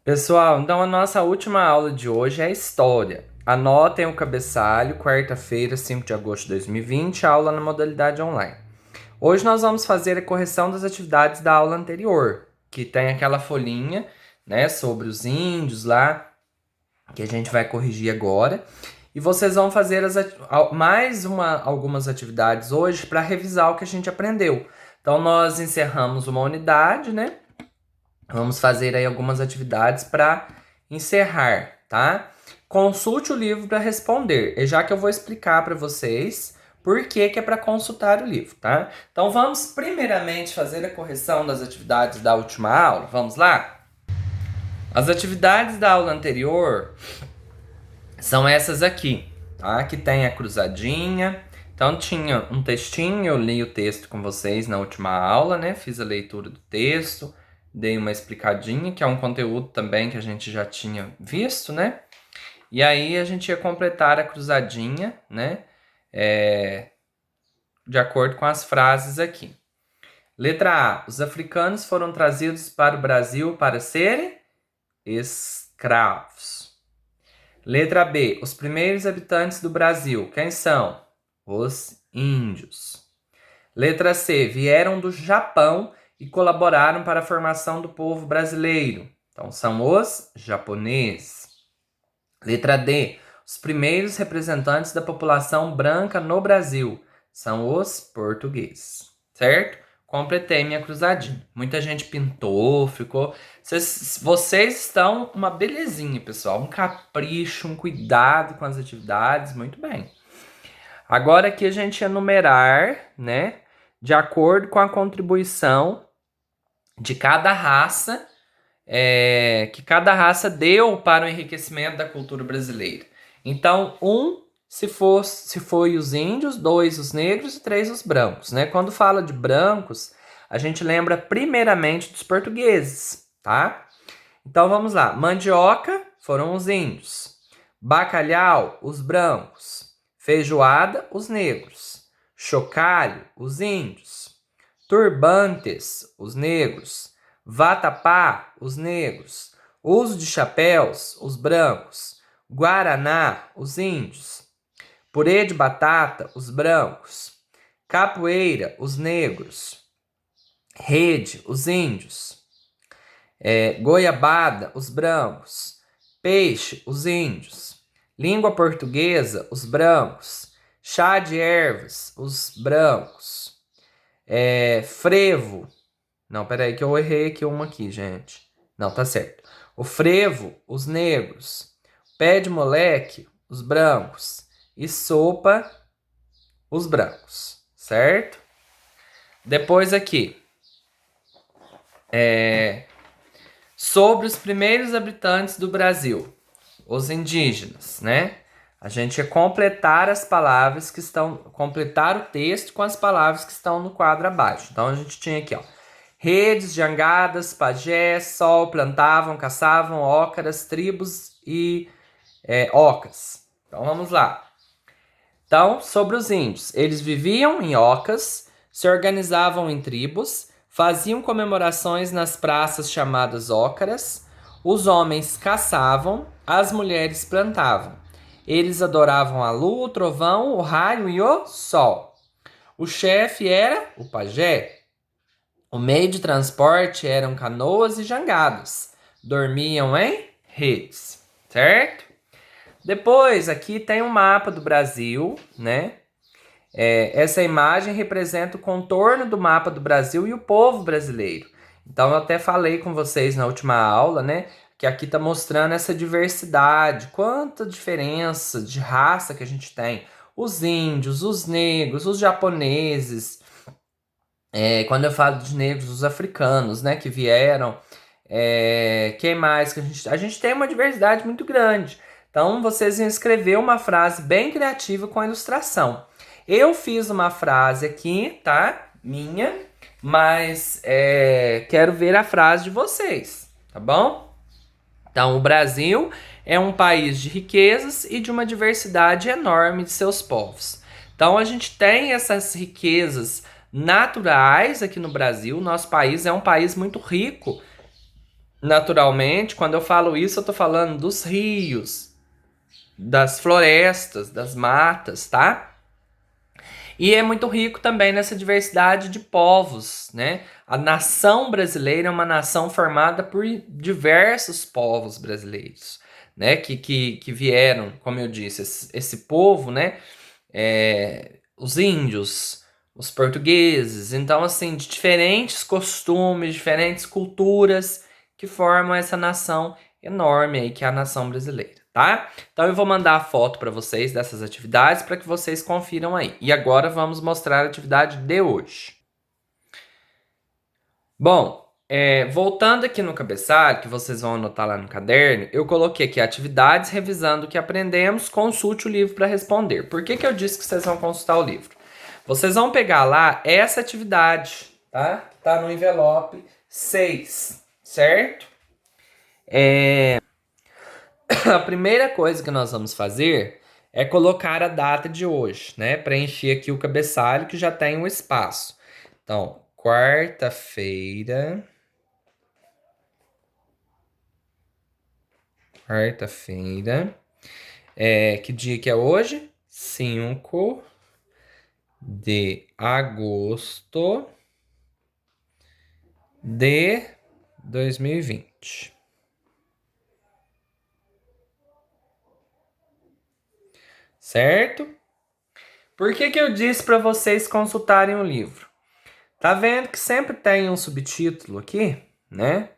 Pessoal, então a nossa última aula de hoje é História. Anotem o cabeçalho, quarta-feira, 5 de agosto de 2020, aula na modalidade online. Hoje nós vamos fazer a correção das atividades da aula anterior, que tem aquela folhinha, né, sobre os índios lá, que a gente vai corrigir agora. E vocês vão fazer algumas atividades hoje para revisar o que a gente aprendeu. Então nós encerramos uma unidade, né? Vamos fazer aí algumas atividades para encerrar, tá? Consulte o livro para responder. E já que eu vou explicar para vocês por que é para consultar o livro, tá? Então vamos primeiramente fazer a correção das atividades da última aula. Vamos lá? As atividades da aula anterior são essas aqui, tá? Que tem a cruzadinha. Então tinha um textinho, eu li o texto com vocês na última aula, né? Fiz a leitura do texto, dei uma explicadinha, que é um conteúdo também que a gente já tinha visto, né? E aí a gente ia completar a cruzadinha, né? De acordo com as frases aqui. Letra A. Os africanos foram trazidos para o Brasil para serem escravos. Letra B. Os primeiros habitantes do Brasil, quem são? Os índios. Letra C. Vieram do Japão e colaboraram para a formação do povo brasileiro. Então, são os japoneses. Letra D. Os primeiros representantes da população branca no Brasil são os portugueses. Certo? Completei minha cruzadinha. Muita gente pintou, ficou... Vocês estão uma belezinha, pessoal. Um capricho, um cuidado com as atividades. Muito bem. Agora aqui a gente ia numerar, né? De acordo com a contribuição de cada raça, que cada raça deu para o enriquecimento da cultura brasileira. Então, se foi os índios, 2 os negros e 3 os brancos, né? Quando fala de brancos, a gente lembra primeiramente dos portugueses, tá? Então vamos lá. Mandioca foram os índios. Bacalhau, os brancos. Feijoada, os negros. Chocalho, os índios. Turbantes, os negros. Vatapá, os negros. Uso de chapéus, os brancos. Guaraná, os índios. Purê de batata, os brancos. Capoeira, os negros. Rede, os índios. Goiabada, os brancos. Peixe, os índios. Língua portuguesa, os brancos. Chá de ervas, os brancos. Frevo. Não, peraí que eu errei aqui uma aqui, gente. Não, tá certo. O frevo, os negros. Pé de moleque, os brancos. E sopa, os brancos. Certo? Depois aqui. Sobre os primeiros habitantes do Brasil. Os indígenas, né? A gente ia completar as palavras que estão... Completar o texto com as palavras que estão no quadro abaixo. Então, a gente tinha aqui, ó. Redes, jangadas, pajés, sol, plantavam, caçavam, ócaras, tribos e ocas. Então, vamos lá. Então, sobre os índios. Eles viviam em ocas, se organizavam em tribos, faziam comemorações nas praças chamadas ócaras, os homens caçavam, as mulheres plantavam. Eles adoravam a lua, o trovão, o raio e o sol. O chefe era o pajé. O meio de transporte eram canoas e jangadas. Dormiam em redes, certo? Depois, aqui tem um mapa do Brasil, né? Essa imagem representa o contorno do mapa do Brasil e o povo brasileiro. Então, eu até falei com vocês na última aula, né? Que aqui está mostrando essa diversidade, quanta diferença de raça que a gente tem. Os índios, os negros, os japoneses. Quando eu falo de negros, os africanos, né? Que vieram. Quem mais? Que a gente tem uma diversidade muito grande. Então, vocês iam escrever uma frase bem criativa com a ilustração. Eu fiz uma frase aqui, tá? Minha, mas quero ver a frase de vocês, tá bom? Então, o Brasil é um país de riquezas e de uma diversidade enorme de seus povos. Então, a gente tem essas riquezas naturais aqui no Brasil. Nosso país é um país muito rico naturalmente, quando eu falo isso, eu tô falando dos rios, das florestas, das matas, tá? E é muito rico também nessa diversidade de povos, né? A nação brasileira é uma nação formada por diversos povos brasileiros, né? Que vieram, como eu disse, esse povo, né? Os índios, os portugueses, então, assim, de diferentes costumes, diferentes culturas que formam essa nação enorme aí, que é a nação brasileira, tá? Então eu vou mandar a foto para vocês dessas atividades para que vocês confiram aí. E agora vamos mostrar a atividade de hoje. Bom, voltando aqui no cabeçalho, que vocês vão anotar lá no caderno, eu coloquei aqui atividades revisando o que aprendemos, consulte o livro para responder. Por que eu disse que vocês vão consultar o livro? Vocês vão pegar lá essa atividade, tá? Que tá no envelope 6, certo? A primeira coisa que nós vamos fazer é colocar a data de hoje, né? Preencher aqui o cabeçalho que já tem um espaço. Então, quarta-feira. Que dia que é hoje? 5 de agosto de 2020. Certo? Por que eu disse para vocês consultarem o livro? Tá vendo que sempre tem um subtítulo aqui, né?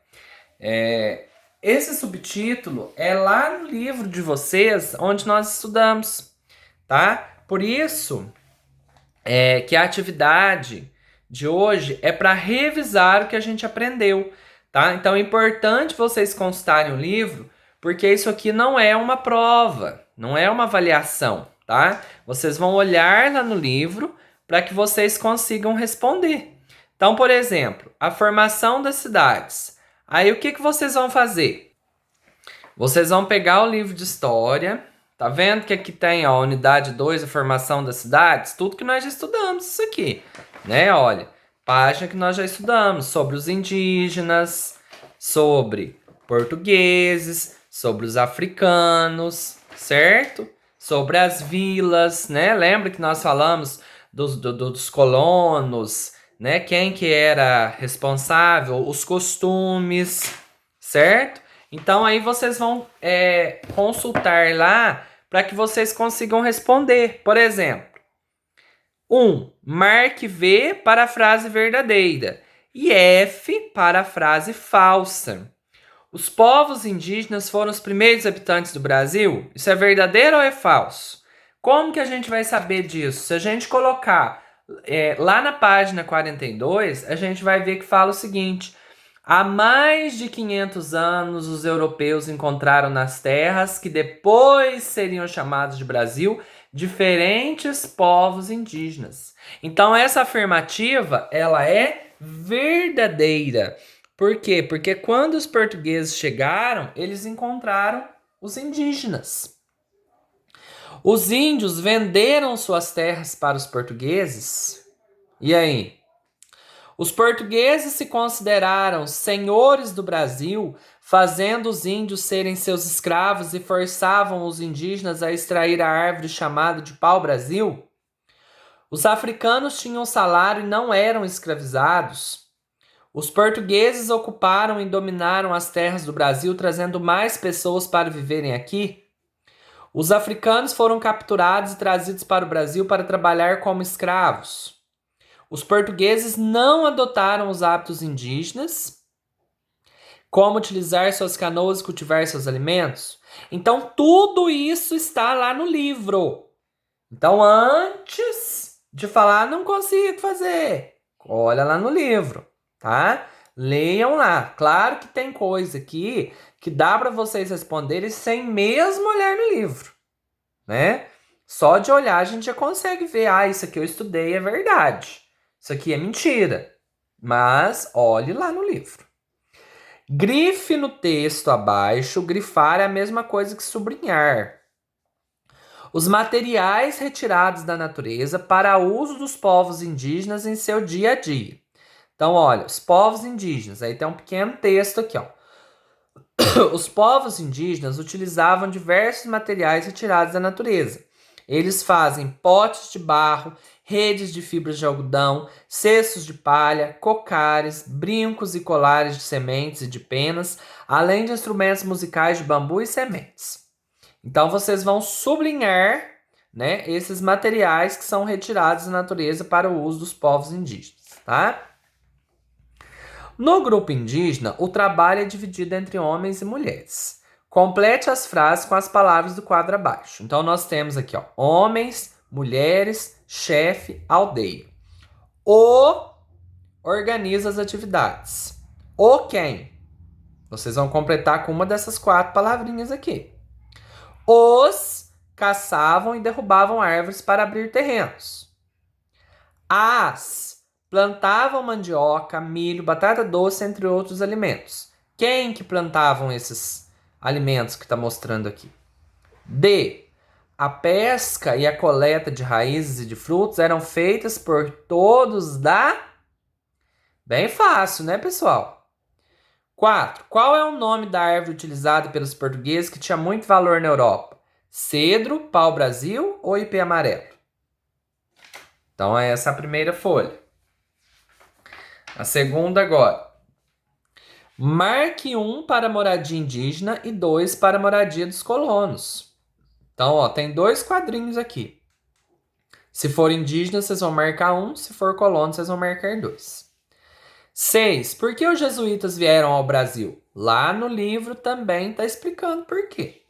Esse subtítulo é lá no livro de vocês, onde nós estudamos, tá? Por isso que a atividade de hoje é para revisar o que a gente aprendeu, tá? Então é importante vocês consultarem o livro, porque isso aqui não é uma prova, não é uma avaliação, tá? Vocês vão olhar lá no livro para que vocês consigam responder. Então, por exemplo, a formação das cidades. Aí o que vocês vão fazer? Vocês vão pegar o livro de história, tá vendo que aqui tem a unidade 2, a formação das cidades? Tudo que nós já estudamos isso aqui, né? Olha, página que nós já estudamos sobre os indígenas, sobre portugueses, sobre os africanos, certo? Sobre as vilas, né? Lembra que nós falamos dos colonos, né? Quem que era responsável, os costumes, certo? Então aí vocês vão consultar lá para que vocês consigam responder. Por exemplo, 1. Marque V para a frase verdadeira e F para a frase falsa. Os povos indígenas foram os primeiros habitantes do Brasil? Isso é verdadeiro ou é falso? Como que a gente vai saber disso? Se a gente colocar lá na página 42, a gente vai ver que fala o seguinte: há mais de 500 anos, os europeus encontraram nas terras que depois seriam chamados de Brasil diferentes povos indígenas. Então essa afirmativa, ela é verdadeira. Por quê? Porque quando os portugueses chegaram, eles encontraram os indígenas. Os índios venderam suas terras para os portugueses. E aí? Os portugueses se consideraram senhores do Brasil, fazendo os índios serem seus escravos e forçavam os indígenas a extrair a árvore chamada de pau-brasil? Os africanos tinham salário e não eram escravizados. Os portugueses ocuparam e dominaram as terras do Brasil, trazendo mais pessoas para viverem aqui. Os africanos foram capturados e trazidos para o Brasil para trabalhar como escravos. Os portugueses não adotaram os hábitos indígenas, como utilizar suas canoas e cultivar seus alimentos. Então, tudo isso está lá no livro. Então, antes de falar, não consigo fazer, olha lá no livro, tá? Leiam lá. Claro que tem coisa aqui que dá para vocês responderem sem mesmo olhar no livro, né? Só de olhar a gente já consegue ver, isso aqui eu estudei, é verdade. Isso aqui é mentira. Mas olhe lá no livro. Grife no texto abaixo. Grifar é a mesma coisa que sublinhar. Os materiais retirados da natureza para uso dos povos indígenas em seu dia a dia. Então, olha, os povos indígenas. Aí tem um pequeno texto aqui, ó. Os povos indígenas utilizavam diversos materiais retirados da natureza. Eles fazem potes de barro, redes de fibras de algodão, cestos de palha, cocares, brincos e colares de sementes e de penas, além de instrumentos musicais de bambu e sementes. Então vocês vão sublinhar, né, esses materiais que são retirados da natureza para o uso dos povos indígenas, tá? No grupo indígena, o trabalho é dividido entre homens e mulheres. Complete as frases com as palavras do quadro abaixo. Então nós temos aqui, ó, homens, mulheres, chefe, aldeia. O organiza as atividades. O quem? Vocês vão completar com uma dessas 4 palavrinhas aqui. Os caçavam e derrubavam árvores para abrir terrenos. As plantavam mandioca, milho, batata doce, entre outros alimentos. Quem que plantavam esses alimentos que está mostrando aqui? D. A pesca e a coleta de raízes e de frutos eram feitas por todos da... Bem fácil, né, pessoal? 4. Qual é o nome da árvore utilizada pelos portugueses que tinha muito valor na Europa? Cedro, pau-brasil ou ipê amarelo? Então, essa é a primeira folha. A segunda agora. Marque 1 para moradia indígena e 2 para moradia dos colonos. Então, ó, tem 2 quadrinhos aqui. Se for indígena, vocês vão marcar 1. Se for colono, vocês vão marcar 2. 6. Por que os jesuítas vieram ao Brasil? Lá no livro também está explicando por quê.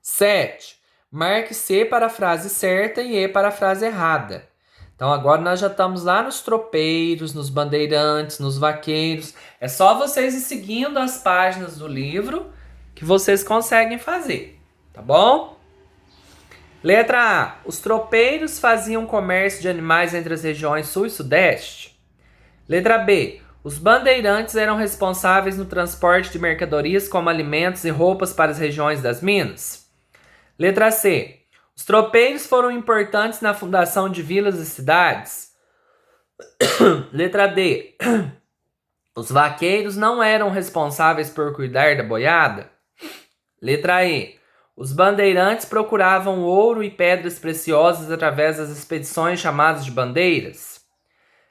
7. Marque C para a frase certa e E para a frase errada. Então agora nós já estamos lá nos tropeiros, nos bandeirantes, nos vaqueiros. É só vocês ir seguindo as páginas do livro que vocês conseguem fazer, tá bom? Letra A. Os tropeiros faziam comércio de animais entre as regiões sul e sudeste. Letra B. Os bandeirantes eram responsáveis no transporte de mercadorias como alimentos e roupas para as regiões das minas. Letra C. Os tropeiros foram importantes na fundação de vilas e cidades. Letra D. Os vaqueiros não eram responsáveis por cuidar da boiada. Letra E. Os bandeirantes procuravam ouro e pedras preciosas através das expedições chamadas de bandeiras.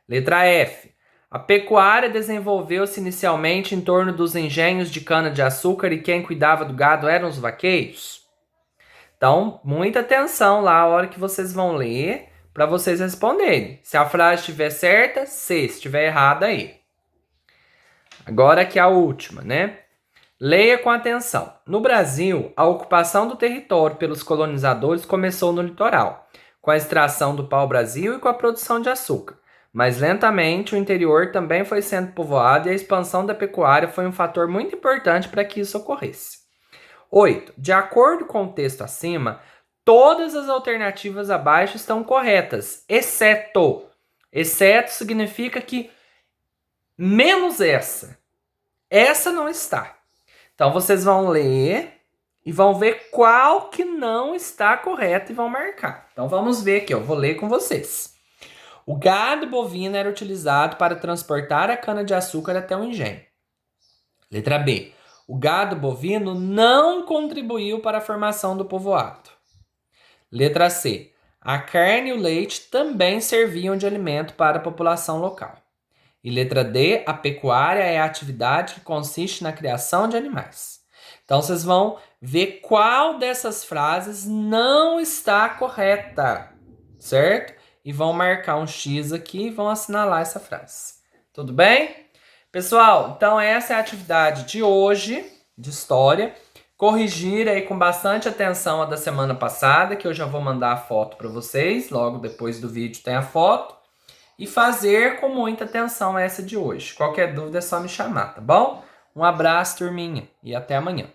Letra F. A pecuária desenvolveu-se inicialmente em torno dos engenhos de cana-de-açúcar e quem cuidava do gado eram os vaqueiros. Então, muita atenção lá a hora que vocês vão ler para vocês responderem. Se a frase estiver certa, C. Se estiver errada, E. Agora aqui a última, né? Leia com atenção. No Brasil, a ocupação do território pelos colonizadores começou no litoral, com a extração do pau-brasil e com a produção de açúcar. Mas lentamente o interior também foi sendo povoado e a expansão da pecuária foi um fator muito importante para que isso ocorresse. 8. De acordo com o texto acima, todas as alternativas abaixo estão corretas, exceto. Exceto significa que menos essa. Essa não está. Então vocês vão ler e vão ver qual que não está correto e vão marcar. Então vamos ver aqui, eu vou ler com vocês. O gado bovino era utilizado para transportar a cana-de-açúcar até o engenho. Letra B. O gado bovino não contribuiu para a formação do povoado. Letra C. A carne e o leite também serviam de alimento para a população local. E letra D. A pecuária é a atividade que consiste na criação de animais. Então vocês vão ver qual dessas frases não está correta, certo? E vão marcar um X aqui e vão assinalar essa frase. Tudo bem? Pessoal, então essa é a atividade de hoje, de história. Corrigir aí com bastante atenção a da semana passada, que eu já vou mandar a foto para vocês. Logo depois do vídeo tem a foto. E fazer com muita atenção essa de hoje. Qualquer dúvida é só me chamar, tá bom? Um abraço, turminha, e até amanhã.